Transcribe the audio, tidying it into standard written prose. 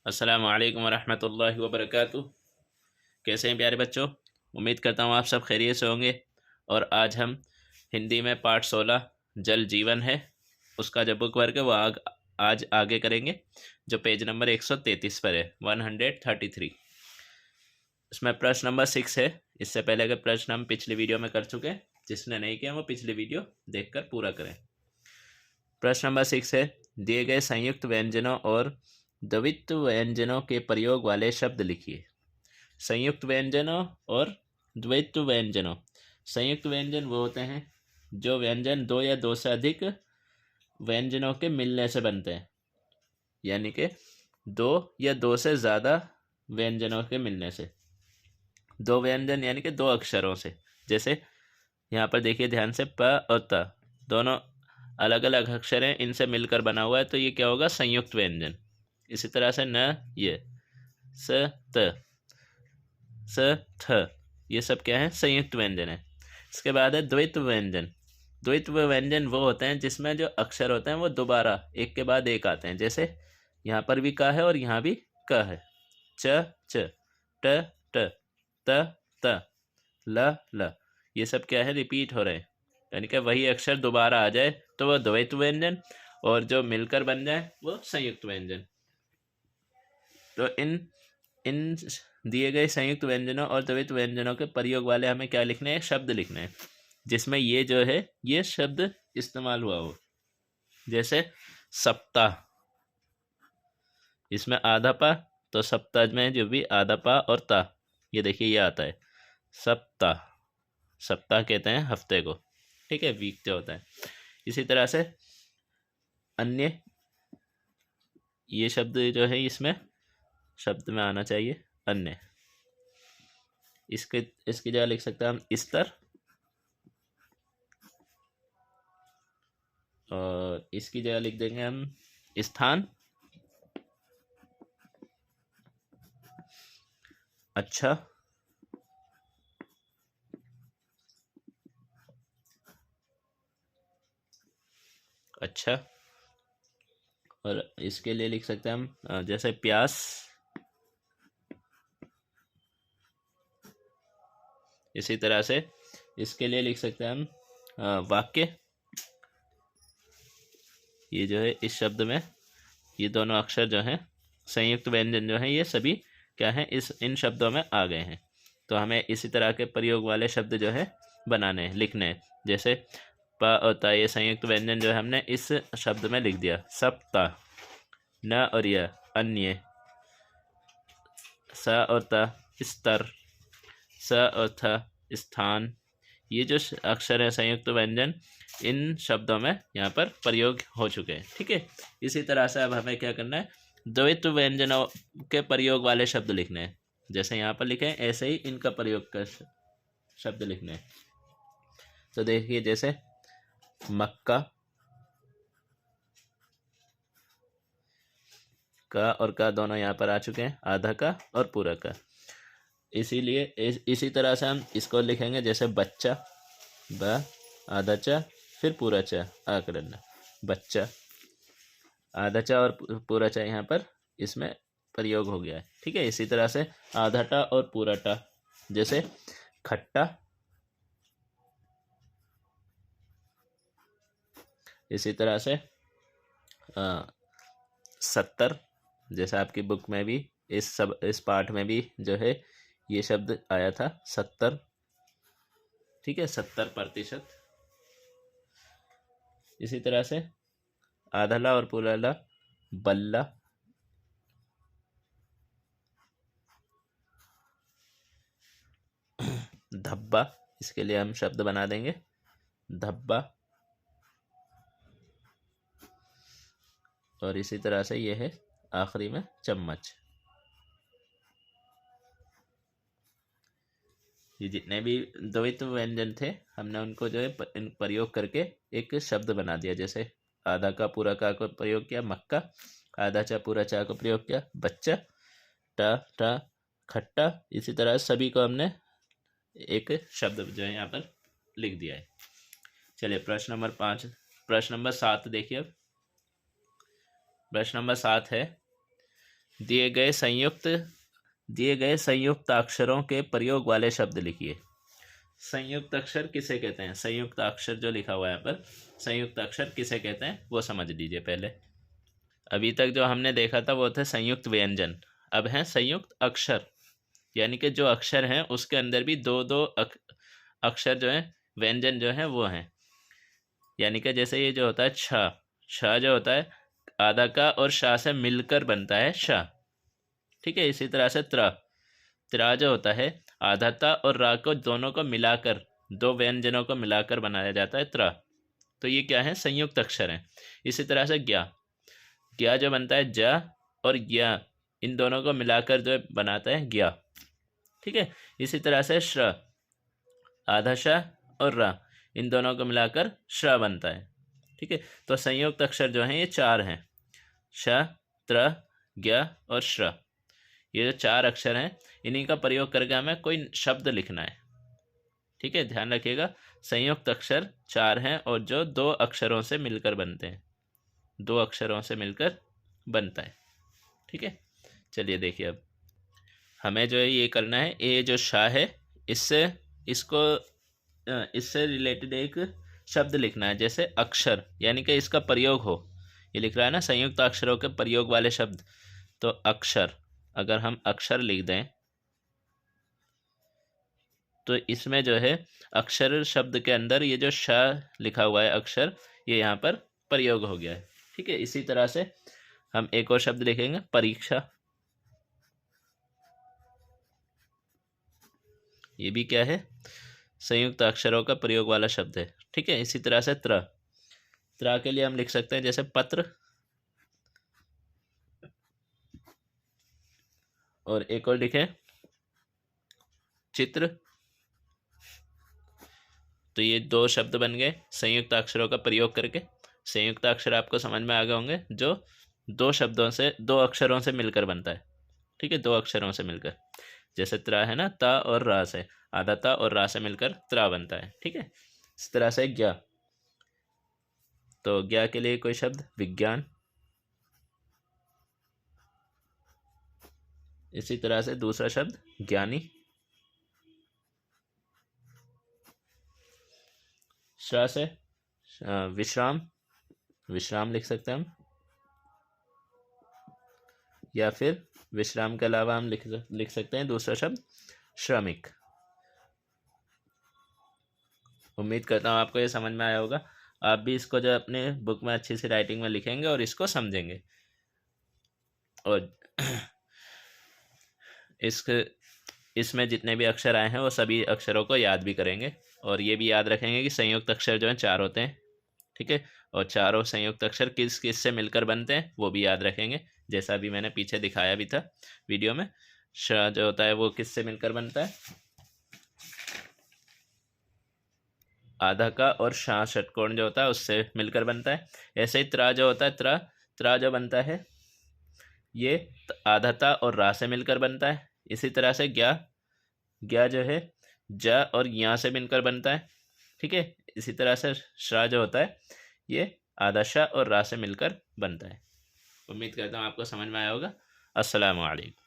अस्सलामु अलैकुम वरहमतुल्लाहि वबरकातुह। कैसे हैं प्यारे बच्चों? उम्मीद करता हूँ आप सब खैरियत से होंगे। और आज हम हिंदी में पाठ 16 जल जीवन है उसका जो बुक वर्क है वो आज आगे करेंगे, जो पेज नंबर 133 पर है, 133। इसमें प्रश्न नंबर 6 है। इससे पहले के प्रश्न हम पिछली वीडियो में कर चुके हैं। जिसने नहीं किया वो पिछली वीडियो देखकर पूरा करें। प्रश्न नंबर 6 है, दिए गए संयुक्त व्यंजनों और द्वित्व व्यंजनों के प्रयोग वाले शब्द लिखिए। संयुक्त व्यंजनों और द्वैत्व व्यंजनों। संयुक्त व्यंजन वो होते हैं जो व्यंजन दो या दो से अधिक व्यंजनों के मिलने से बनते हैं, यानी कि दो या दो से ज़्यादा व्यंजनों के मिलने से। दो व्यंजन यानी कि दो अक्षरों से। जैसे यहाँ पर देखिए ध्यान से, प और त दोनों अलग अलग अक्षर हैं, इनसे मिलकर बना हुआ है, तो ये क्या होगा? संयुक्त व्यंजन। इसी तरह से न, ये स त स थ, ये सब क्या है? संयुक्त व्यंजन है। इसके बाद है द्वैत्व व्यंजन। द्वैत्व व्यंजन वो होते हैं जिसमें जो अक्षर होते हैं वो दोबारा एक के बाद एक आते हैं। जैसे यहाँ पर भी क है और यहाँ भी क है। च च, ट ट, त त, ल ल, ये सब क्या है? रिपीट हो रहे हैं, यानी कि वही अक्षर दोबारा आ जाए तो वह द्वैत्व व्यंजन, और जो मिलकर बन जाए वो संयुक्त व्यंजन। तो इन इन दिए गए संयुक्त व्यंजनों और द्वैत व्यंजनों के प्रयोग वाले हमें क्या लिखने हैं? शब्द लिखने हैं, जिसमें ये जो है ये शब्द इस्तेमाल हुआ हो। जैसे सप्ताह, इसमें आधा पा, तो सप्ताह में जो भी आधा पा और ता, ये देखिए ये आता है सप्ताह। सप्ताह कहते हैं हफ्ते को, ठीक है, वीक जो होता है। इसी तरह से अन्य, ये शब्द जो है इसमें शब्द में आना चाहिए अन्य। इसकी जगह लिख सकते हैं हम स्तर, और इसकी जगह लिख देंगे हम स्थान। अच्छा, अच्छा, और इसके लिए लिख सकते हैं हम जैसे प्यास। इसी तरह से इसके लिए लिख सकते हैं हम वाक्य। ये जो है इस शब्द में ये दोनों अक्षर जो हैं संयुक्त व्यंजन जो हैं ये सभी क्या हैं? इन शब्दों में आ गए हैं। तो हमें इसी तरह के प्रयोग वाले शब्द जो है बनाने हैं, लिखने हैं। जैसे प और ता, ये संयुक्त व्यंजन जो है हमने इस शब्द में लिख दिया सप्ताह। न और य अन्य, स और त स्तर, स और थ स्थान। ये जो अक्षर है संयुक्त व्यंजन, इन शब्दों में यहाँ पर प्रयोग हो चुके हैं, ठीक है। इसी तरह से अब हमें क्या करना है? द्वैत्व व्यंजनों के प्रयोग वाले शब्द लिखने हैं। जैसे यहाँ पर लिखे हैं ऐसे ही इनका प्रयोग कर शब्द लिखने हैं। तो देखिए जैसे मक्का, का और का दोनों यहाँ पर आ चुके हैं, आधा का और पूरा का। इसीलिए इसी तरह से हम इसको लिखेंगे जैसे बच्चा, ब आधा चा फिर पूरा चा, आ करना बच्चा। आधा चा और पूरा चा यहाँ पर इसमें प्रयोग हो गया है, ठीक है। इसी तरह से आधा टा और पूरा टा, जैसे खट्टा। इसी तरह से 70, जैसे आपकी बुक में भी इस पाठ में भी जो है ये शब्द आया था 70, ठीक है, 70%। इसी तरह से आधा ला और पूरा ला, बल्ला। धब्बा, इसके लिए हम शब्द बना देंगे धब्बा। और इसी तरह से ये है आखिरी में चम्मच। ये जितने भी द्वैत्व व्यंजन थे हमने उनको जो है प्रयोग करके एक शब्द बना दिया। जैसे आधा का पूरा का को प्रयोग किया मक्का, आधा चा पूरा चा को प्रयोग किया बच्चा, टा टा खट्टा। इसी तरह सभी को हमने एक शब्द जो है यहाँ पर लिख दिया है। चलिए प्रश्न नंबर 5, प्रश्न नंबर 7 देखिए। अब प्रश्न नंबर 7 है, दिए गए संयुक्त अक्षरों के प्रयोग वाले शब्द लिखिए। संयुक्त अक्षर किसे कहते हैं? संयुक्त अक्षर जो लिखा हुआ है यहाँ पर, संयुक्त अक्षर किसे कहते हैं वो समझ लीजिए पहले। अभी तक जो हमने देखा था वो थे संयुक्त व्यंजन, अब हैं संयुक्त अक्षर, यानी कि जो अक्षर हैं उसके अंदर भी दो दो अक्षर जो हैं व्यंजन जो हैं वो हैं। यानी कि जैसे ये जो होता है छ, छ जो होता है आधा का और शा से मिलकर बनता है शा, ठीक है। इसी तरह से त्रा जो होता है आधा ता और रा को दोनों को मिलाकर, दो व्यंजनों को मिलाकर बनाया जाता है त्रा। तो ये क्या है? संयुक्त अक्षर हैं। इसी तरह से ज्ञा जो बनता है जा और ज्ञा, इन दोनों को मिलाकर जो बनाता है ज्ञा, ठीक है। इसी तरह से श्र, आधा श और रा, इन दोनों को मिलाकर श्र बनता है, ठीक है। तो संयुक्त अक्षर जो हैं ये चार हैं, श, त्र, ज्ञ और श्र। ये जो चार अक्षर हैं इन्हीं का प्रयोग करके हमें कोई शब्द लिखना है, ठीक है। ध्यान रखिएगा संयुक्त अक्षर चार हैं और जो दो अक्षरों से मिलकर बनते हैं, दो अक्षरों से मिलकर बनता है, ठीक है। चलिए देखिए अब हमें जो है ये करना है, ये जो शा है इससे रिलेटेड एक शब्द लिखना है, जैसे अक्षर, यानी कि इसका प्रयोग हो। ये लिख रहा है ना संयुक्त अक्षरों के प्रयोग वाले शब्द, तो अक्षर, अगर हम अक्षर लिख दें तो इसमें जो है अक्षर शब्द के अंदर ये जो श लिखा हुआ है अक्षर, ये यहाँ पर प्रयोग हो गया है, ठीक है। इसी तरह से हम एक और शब्द लिखेंगे परीक्षा, ये भी क्या है? संयुक्त अक्षरों का प्रयोग वाला शब्द है, ठीक है। इसी तरह से त्रा के लिए हम लिख सकते हैं जैसे पत्र, और एक और लिखे चित्र। तो ये दो शब्द बन गए संयुक्त अक्षरों का प्रयोग करके। संयुक्त अक्षर आपको समझ में आ गए होंगे, जो दो अक्षरों से मिलकर बनता है, ठीक है, दो अक्षरों से मिलकर। जैसे त्रा है ना, ता और रा से, आधा ता और रा से मिलकर त्रा बनता है, ठीक है। इस तरह से ज्ञा, तो ज्ञा के लिए कोई शब्द विज्ञान। इसी तरह से दूसरा शब्द ज्ञानी। श्रा से विश्राम, विश्राम लिख सकते हैं हम, या फिर विश्राम के अलावा हम लिख सकते हैं दूसरा शब्द श्रमिक। उम्मीद करता हूँ आपको ये समझ में आया होगा। आप भी इसको जो अपने बुक में अच्छी सी राइटिंग में लिखेंगे और इसको समझेंगे, और इसमें जितने भी अक्षर आए हैं वो सभी अक्षरों को याद भी करेंगे, और ये भी याद रखेंगे कि संयुक्त अक्षर जो हैं चार होते हैं, ठीक है। और चारों संयुक्त अक्षर किस किस से मिलकर बनते हैं वो भी याद रखेंगे, जैसा अभी मैंने पीछे दिखाया भी था वीडियो में। श जो होता है वो किस से मिलकर बनता है? आधा का और शा षटकोण जो होता है उससे मिलकर बनता है। ऐसे ही त्रा जो होता है, त्रा जो बनता है ये आधा ता और रा से मिलकर बनता है। इसी तरह से ज्ञा जो है ज और या से मिलकर बनता है, ठीक है। इसी तरह से श्रा जो होता है ये आधा शा और रा से मिलकर बनता है। उम्मीद करता हूँ आपको समझ में आया होगा। अस्सलामु अलैकुम।